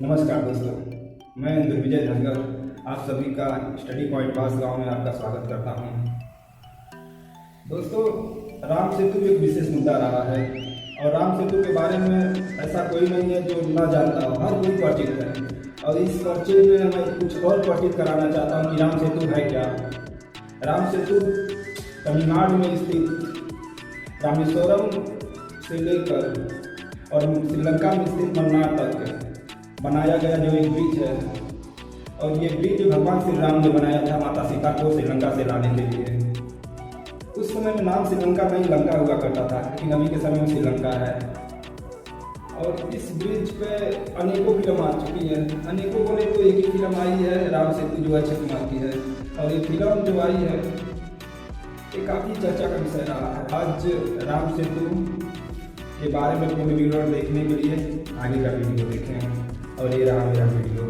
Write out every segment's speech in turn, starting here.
नमस्कार दोस्तों, मैं दुर्विजय धनगर आप सभी का स्टडी पॉइंट पास गांव में आपका स्वागत करता हूं। दोस्तों, राम सेतु एक विशेष मुद्दा रहा है और राम सेतु के बारे में ऐसा कोई नहीं है जो ना जानता हो, हर कोई परिचित है। और इस परिचय में मैं कुछ और परिचित कराना चाहता हूं कि राम सेतु है क्या। राम सेतु तमिलनाडु में स्थित रामेश्वरम से लेकर और श्रीलंका में स्थित मन्नार तक बनाया गया जो एक ब्रिज है। और ये ब्रिज भगवान श्री राम ने बनाया था माता सीता को श्रीलंका से लाने के लिए। उस समय में नाम श्रीलंका नहीं लंका हुआ करता था, लेकिन अभी के समय में श्रीलंका है। और इस ब्रिज पे अनेकों फिल्म आ चुकी है। अनेकों को नहीं तो एक ही फिल्म आई है राम सेतु जो अक्षय कुमार की है। और ये फिल्म जो आई है ये काफ़ी चर्चा का विषय रहा है। आज राम सेतु के बारे में पूर्ण विवरण देखने के लिए आगे का वीडियो देखें। और ये रहा मेरा वीडियो।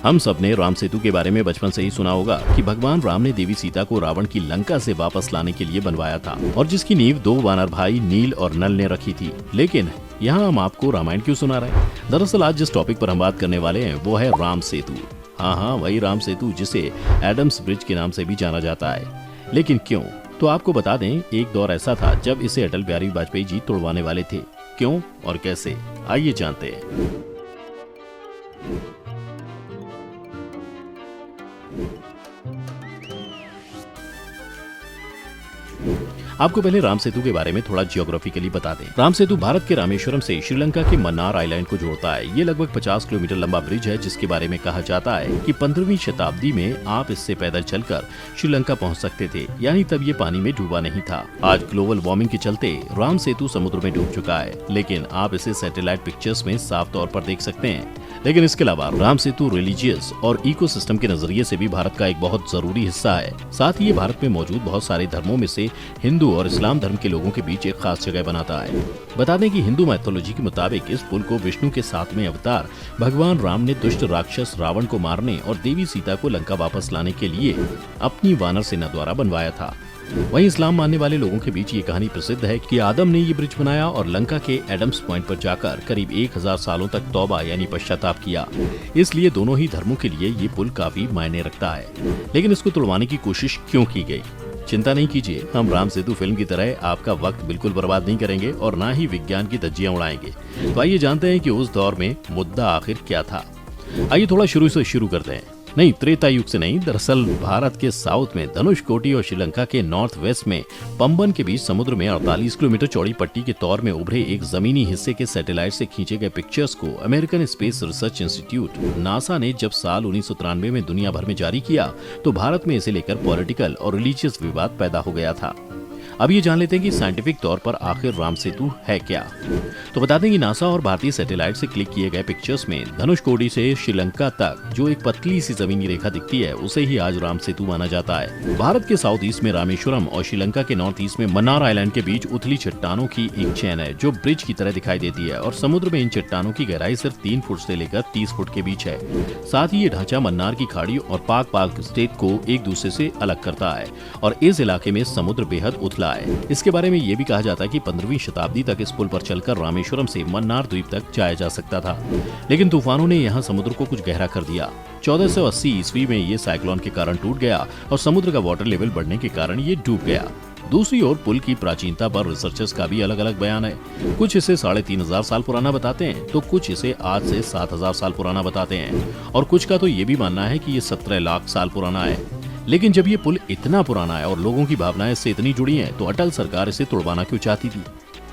हम सब ने राम सेतु के बारे में बचपन से ही सुना होगा कि भगवान राम ने देवी सीता को रावण की लंका से वापस लाने के लिए बनवाया था और जिसकी नींव दो वानर भाई नील और नल ने रखी थी। लेकिन यहाँ हम आपको रामायण क्यों सुना रहे हैं? दरअसल आज जिस टॉपिक पर हम बात करने वाले हैं वो है राम सेतु। हाँ, वही राम सेतु जिसे एडम्स ब्रिज के नाम से भी जाना जाता है। लेकिन क्यों? तो आपको बता दें, एक दौर ऐसा था जब इसे अटल बिहारी वाजपेयी जी तोड़वाने वाले थे। क्यों और कैसे, आइए जानते हैं। आपको पहले राम सेतु के बारे में थोड़ा जियोग्राफिकली बता दें। राम सेतु भारत के रामेश्वरम से श्रीलंका के मन्नार आइलैंड को जोड़ता है। ये लगभग 50 किलोमीटर लंबा ब्रिज है जिसके बारे में कहा जाता है कि 15वीं शताब्दी में आप इससे पैदल चलकर श्रीलंका पहुंच सकते थे, यानी तब ये पानी में डूबा नहीं था। आज ग्लोबल वार्मिंग के चलते राम सेतु समुद्र में डूब चुका है, लेकिन आप इसे सैटेलाइट पिक्चर्स में साफ तौर पर देख सकते हैं। लेकिन इसके अलावा राम सेतु रिलीजियस और इकोसिस्टम के नजरिए से भी भारत का एक बहुत जरूरी हिस्सा है। साथ ही ये भारत में मौजूद बहुत सारे धर्मों में से हिंदू और इस्लाम धर्म के लोगों के बीच एक खास जगह बनाता है। बता दें कि हिंदू मैथोलॉजी के मुताबिक इस पुल को विष्णु के 7वें अवतार भगवान राम ने दुष्ट राक्षस रावण को मारने और देवी सीता को लंका वापस लाने के लिए अपनी वानर सेना द्वारा बनवाया था। वहीं इस्लाम मानने वाले लोगों के बीच ये कहानी प्रसिद्ध है कि आदम ने ये ब्रिज बनाया और लंका के एडम्स पॉइंट पर जाकर करीब 1000 सालों तक तौबा यानी पश्चाताप किया। इसलिए दोनों ही धर्मों के लिए ये पुल काफी मायने रखता है। लेकिन इसको तोड़वाने की कोशिश क्यों की गई? चिंता नहीं कीजिए, हम राम सेतु फिल्म की तरह आपका वक्त बिल्कुल बर्बाद नहीं करेंगे और ना ही विज्ञान की धज्जियां उड़ाएंगे। तो आइए जानते हैं कि उस दौर में मुद्दा आखिर क्या था। आइए थोड़ा शुरू से शुरू करते हैं। नहीं, त्रेता युग से नहीं। दरअसल भारत के साउथ में धनुषकोटी और श्रीलंका के नॉर्थ वेस्ट में पंबन के बीच समुद्र में 48 किलोमीटर चौड़ी पट्टी के तौर में उभरे एक जमीनी हिस्से के सैटेलाइट से खींचे गए पिक्चर्स को American space research institute NASA ने जब साल 1993 में दुनिया भर में जारी किया तो भारत में इसे लेकर पॉलिटिकल और रिलीजियस विवाद पैदा हो गया था। अब ये जान लेते हैं कि साइंटिफिक तौर पर आखिर राम सेतु है क्या। तो बता दें कि नासा और भारतीय सैटेलाइट से क्लिक किए गए पिक्चर्स में धनुषकोडी से श्रीलंका तक जो एक पतली सी जमीनी रेखा दिखती है उसे ही आज राम सेतु माना जाता है। भारत के साउथ ईस्ट में रामेश्वरम और श्रीलंका के नॉर्थ ईस्ट में मन्नार आइलैंड के बीच उथली चट्टानों की एक चेन है जो ब्रिज की तरह दिखाई देती है और समुद्र में इन चट्टानों की गहराई सिर्फ 3 फुट से लेकर 30 फुट के बीच है। साथ ही ये ढांचा मन्नार की खाड़ी और पाक स्टेट को एक दूसरे से अलग करता है और इस इलाके में समुद्र बेहद उथला है। इसके बारे में ये भी कहा जाता है कि 15वीं शताब्दी तक इस पुल पर चलकर रामेश्वरम से मन्नार द्वीप तक जाया जा सकता था, लेकिन तूफानों ने यहाँ समुद्र को कुछ गहरा कर दिया। 1480 ईस्वी में ये साइक्लोन के कारण टूट गया और समुद्र का वाटर लेवल बढ़ने के कारण ये डूब गया। दूसरी ओर पुल की प्राचीनता पर रिसर्चर्स का भी अलग अलग बयान है। कुछ इसे 3500 साल पुराना बताते हैं तो कुछ इसे आज से 7000 साल पुराना बताते हैं और कुछ का तो ये भी मानना है कि ये 17 लाख साल पुराना है। लेकिन जब ये पुल इतना पुराना है और लोगों की भावनाएं इससे इतनी जुड़ी हैं, तो अटल सरकार इसे तोड़वाना क्यों चाहती थी?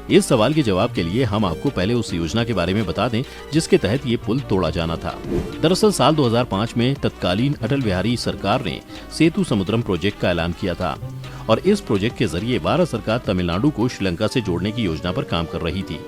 इस सवाल के जवाब के लिए हम आपको पहले उस योजना के बारे में बता दें जिसके तहत ये पुल तोड़ा जाना था। दरअसल साल 2005 में तत्कालीन अटल बिहारी सरकार ने सेतु समुद्रम प्रोजेक्ट का ऐलान किया था और इस प्रोजेक्ट के जरिए भारत सरकार तमिलनाडु को श्रीलंका से जोड़ने की योजना पर काम कर रही थी।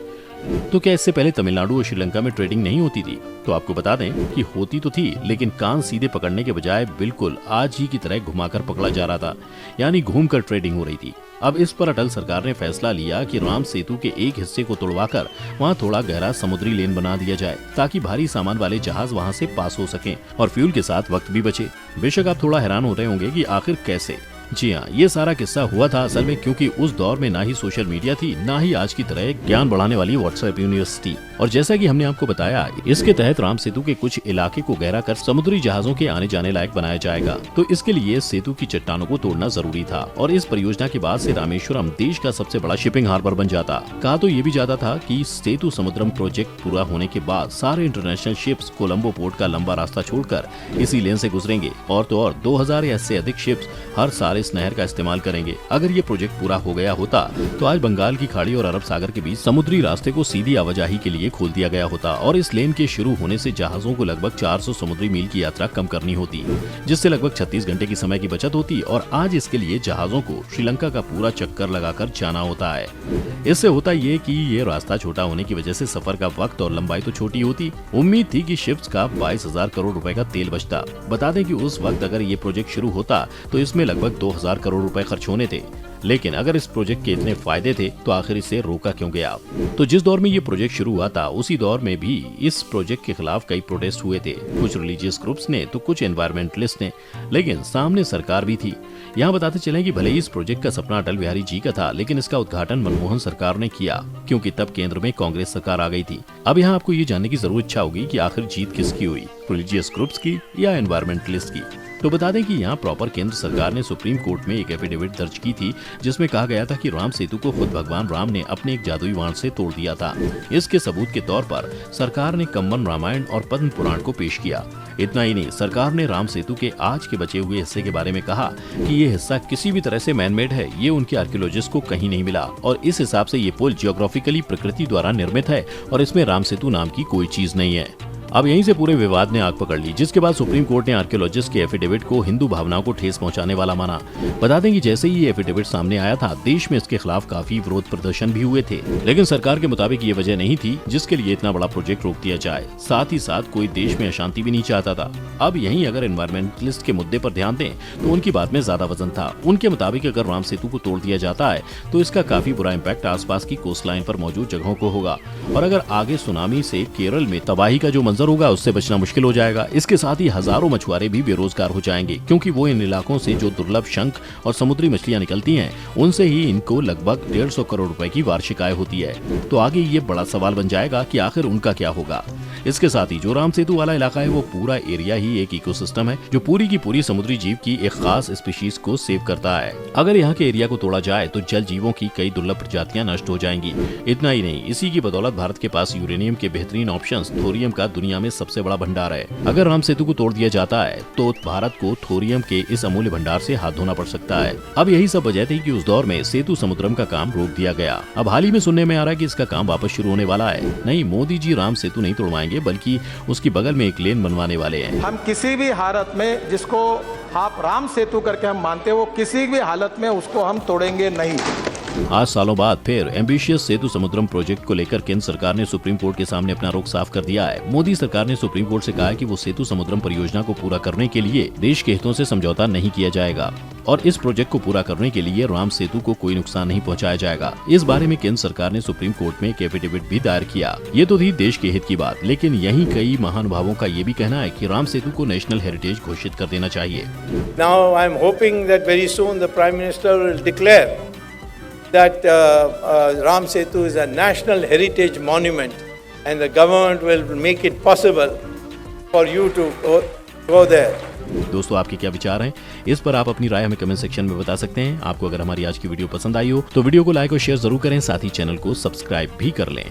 तो क्या इससे पहले तमिलनाडु और श्रीलंका में ट्रेडिंग नहीं होती थी? तो आपको बता दें कि होती तो थी, लेकिन कान सीधे पकड़ने के बजाय बिल्कुल आज ही की तरह घुमाकर पकड़ा जा रहा था, यानी घूमकर ट्रेडिंग हो रही थी। अब इस पर अटल सरकार ने फैसला लिया कि राम सेतु के एक हिस्से को तोड़वाकर वहां थोड़ा गहरा समुद्री लेन बना दिया जाए ताकि भारी सामान वाले जहाज वहां से पास हो सकें और फ्यूल के साथ वक्त भी बचे। बेशक आप थोड़ा हैरान हो रहे होंगे कि आखिर कैसे। जी हाँ, ये सारा किस्सा हुआ था असल में क्योंकि उस दौर में ना ही सोशल मीडिया थी, ना ही आज की तरह ज्ञान बढ़ाने वाली व्हाट्सएप यूनिवर्सिटी। और जैसा कि हमने आपको बताया, इसके तहत राम सेतु के कुछ इलाके को गहरा कर समुद्री जहाजों के आने जाने लायक बनाया जाएगा। तो इसके लिए सेतु की चट्टानों को तोड़ना जरूरी था और इस परियोजना के बाद से रामेश्वरम देश का सबसे बड़ा शिपिंग हार्बर बन जाता। कहा तो ये भी जाता था कि सेतु समुद्रम प्रोजेक्ट पूरा होने के बाद सारे इंटरनेशनल शिप्स कोलंबो पोर्ट का लंबा रास्ता छोड़कर इसी लेन से गुजरेंगे और तो और 2000 या इससे अधिक शिप्स हर साल इस नहर का इस्तेमाल करेंगे। अगर ये प्रोजेक्ट पूरा हो गया होता तो आज बंगाल की खाड़ी और अरब सागर के बीच समुद्री रास्ते को सीधी आवाजाही के लिए खोल दिया गया होता और इस लेन के शुरू होने से जहाजों को लगभग 400 समुद्री मील की यात्रा कम करनी होती, जिससे लगभग 36 घंटे की समय की बचत होती और आज इसके लिए जहाजों को श्रीलंका का पूरा चक्कर लगाकर जाना होता है। इससे होता ये कि ये रास्ता छोटा होने की वजह से सफर का वक्त और लंबाई तो छोटी होती। उम्मीद थी कि शिप्स का 22,000 करोड़ रुपए का तेल बचता। बता दें कि उस वक्त अगर ये प्रोजेक्ट शुरू होता तो इसमें लगभग 2,000 करोड़ रुपए खर्च होने थे। लेकिन अगर इस प्रोजेक्ट के इतने फायदे थे तो आखिर इसे रोका क्यों गया? तो जिस दौर में ये प्रोजेक्ट शुरू हुआ था उसी दौर में भी इस प्रोजेक्ट के खिलाफ कई प्रोटेस्ट हुए थे, कुछ रिलीजियस ग्रुप्स ने तो कुछ एनवायरमेंटलिस्ट ने, लेकिन सामने सरकार भी थी। यहाँ बताते चलें कि भले ही इस प्रोजेक्ट का सपना अटल बिहारी जी का था, लेकिन इसका उद्घाटन मनमोहन सरकार ने किया क्योंकि तब केंद्र में कांग्रेस सरकार आ गई थी। अब यहाँ आपको ये जानने की जरूर इच्छा होगी कि आखिर जीत किसकी हुई, रिलीजियस ग्रुप्स की या एनवायरमेंटलिस्ट की? तो बता दें कि यहाँ प्रॉपर केंद्र सरकार ने सुप्रीम कोर्ट में एक एफिडेविट दर्ज की थी जिसमें कहा गया था कि राम सेतु को खुद भगवान राम ने अपने एक जादुई वाण से तोड़ दिया था। इसके सबूत के तौर पर सरकार ने कम्बन रामायण और पद्म पुराण को पेश किया। इतना ही नहीं, सरकार ने राम सेतु के आज के बचे हुए हिस्से के बारे में कहा कि ये हिस्सा किसी भी तरह से मैनमेड है, ये उनके आर्कियोलॉजिस्ट को कहीं नहीं मिला और इस हिसाब से ये पुल जियोग्राफिकली प्रकृति द्वारा निर्मित है और इसमें राम सेतु नाम की कोई चीज नहीं है। अब यहीं से पूरे विवाद ने आग पकड़ ली, जिसके बाद सुप्रीम कोर्ट ने आर्कियोलॉजिस्ट के एफिडेविट को हिंदू भावनाओं को ठेस पहुंचाने वाला माना। बता दें कि जैसे ही ये एफिडेविट सामने आया था, देश में इसके खिलाफ काफी विरोध प्रदर्शन भी हुए थे, लेकिन सरकार के मुताबिक ये वजह नहीं थी जिसके लिए इतना बड़ा प्रोजेक्ट रोक दिया जाए। साथ ही साथ कोई देश में अशांति भी नहीं चाहता था। अब यहीं अगर एनवायरमेंटलिस्ट के मुद्दे पर ध्यान दें तो उनकी बात में ज्यादा वजन था। उनके मुताबिक अगर राम सेतु को तोड़ दिया जाता है तो इसका काफी बुरा इम्पैक्ट आसपास की कोस्ट लाइन पर मौजूद जगहों को होगा और अगर आगे सुनामी से केरल में तबाही का जो मंजर होगा उससे बचना मुश्किल हो जाएगा। इसके साथ ही हजारों मछुआरे भी बेरोजगार हो जाएंगे क्योंकि वो इन इलाकों से जो दुर्लभ शंख और समुद्री मछलियां निकलती हैं उनसे ही इनको लगभग 150 करोड़ रुपए की वार्षिक आय होती है। तो आगे ये बड़ा सवाल बन जाएगा कि आखिर उनका क्या होगा। इसके साथ ही जो राम सेतु वाला इलाका है वो पूरा एरिया ही एक इकोसिस्टम है जो पूरी की पूरी समुद्री जीव की एक खास स्पीशीज को सेव करता है। अगर यहाँ के एरिया को तोड़ा जाए तो जल जीवों की कई दुर्लभ प्रजातियां नष्ट हो जाएंगी। इतना ही नहीं, इसी की बदौलत भारत के पास यूरेनियम के बेहतरीन ऑप्शंस, थोरियम का दुनिया में सबसे बड़ा भंडार है। अगर राम सेतु को तोड़ दिया जाता है तो भारत को थोरियम के इस अमूल्य भंडार से हाथ धोना पड़ सकता है। अब यही सब वजह थी कि उस दौर में सेतु समुद्रम का काम रोक दिया गया। अब हाल ही में सुनने में आ रहा है कि इसका काम वापस शुरू होने वाला है। नहीं, मोदी जी राम सेतु नहीं तोड़वाएंगे बल्कि उसकी बगल में एक लेन बनवाने वाले हैं। हम किसी भी हालत में जिसको आप राम सेतु करके हम मानते हैं वो किसी भी हालत में उसको हम तोड़ेंगे नहीं। आज सालों बाद फिर एम्बिशियस सेतु समुद्रम प्रोजेक्ट को लेकर केंद्र सरकार ने सुप्रीम कोर्ट के सामने अपना रुख साफ कर दिया है। मोदी सरकार ने सुप्रीम कोर्ट से कहा है कि वो सेतु समुद्रम परियोजना को पूरा करने के लिए देश के हितों से समझौता नहीं किया जाएगा और इस प्रोजेक्ट को पूरा करने के लिए राम सेतु को कोई नुकसान नहीं पहुंचाया जाएगा। इस बारे में केंद्र सरकार ने सुप्रीम कोर्ट में एक एफिडेविट भी दायर किया। ये तो थी देश के हित की बात, लेकिन यहीं कई महानुभावों का ये भी कहना है कि राम सेतु को नेशनल हेरिटेज घोषित कर देना चाहिए। Now I am hoping that very soon the Prime Minister will declare that Ram Setu is a national heritage monument and the government will make it possible for you to go there. दोस्तों, आपके क्या विचार हैं इस पर? आप अपनी राय हमें कमेंट सेक्शन में बता सकते हैं। आपको अगर हमारी आज की वीडियो पसंद आई हो तो वीडियो को लाइक और शेयर जरूर करें, साथ ही चैनल को सब्सक्राइब भी कर लें।